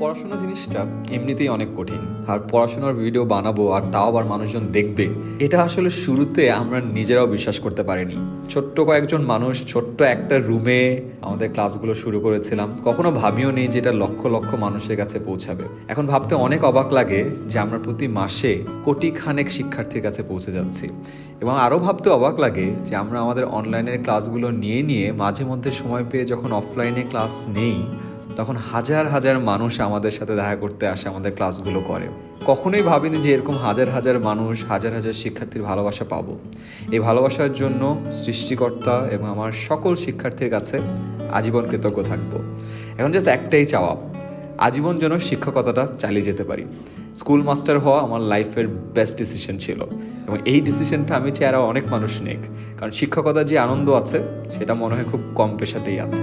পড়াশোনা জিনিসটা এমনিতেই অনেক কঠিন। আর পড়াশোনার ভিডিও বানাবো আর তাও আবার মানুষজন দেখবে, এটা আসলে শুরুতে আমরা নিজেরাও বিশ্বাস করতে পারিনি। ছোট্ট কয়েকজন মানুষ ছোট্ট একটা রুমে আমাদের ক্লাসগুলো শুরু করেছিলাম, কখনো ভাবিও নেই যে এটা লক্ষ লক্ষ মানুষের কাছে পৌঁছাবে। এখন ভাবতে অনেক অবাক লাগে যে আমরা প্রতি মাসে কোটি খানেক শিক্ষার্থীর কাছে পৌঁছে যাচ্ছি। এবং আরও ভাবতে অবাক লাগে যে আমরা আমাদের অনলাইনের ক্লাসগুলো নিয়ে নিয়ে মাঝে মধ্যে সময় পেয়ে যখন অফলাইনে ক্লাস নেই, তখন হাজার হাজার মানুষ আমাদের সাথে দেখা করতে আসে, আমাদের ক্লাসগুলো করে। কখনোই ভাবিনি যে এরকম হাজার হাজার মানুষ, হাজার হাজার শিক্ষার্থীর ভালোবাসা পাবো। এই ভালোবাসার জন্য সৃষ্টিকর্তা এবং আমার সকল শিক্ষার্থীর কাছে আজীবন কৃতজ্ঞ থাকবো। এখন জাস্ট একটাই চাওয়া, আজীবন যেন শিক্ষকতাটা চালিয়ে যেতে পারি। স্কুল মাস্টার হওয়া আমার লাইফের বেস্ট ডিসিশন ছিল, এবং এই ডিসিশনটা আমি চাই আরও অনেক মানুষ নেক, কারণ শিক্ষকতার যে আনন্দ আছে সেটা মনে হয় খুব কম পেশাতেই আছে।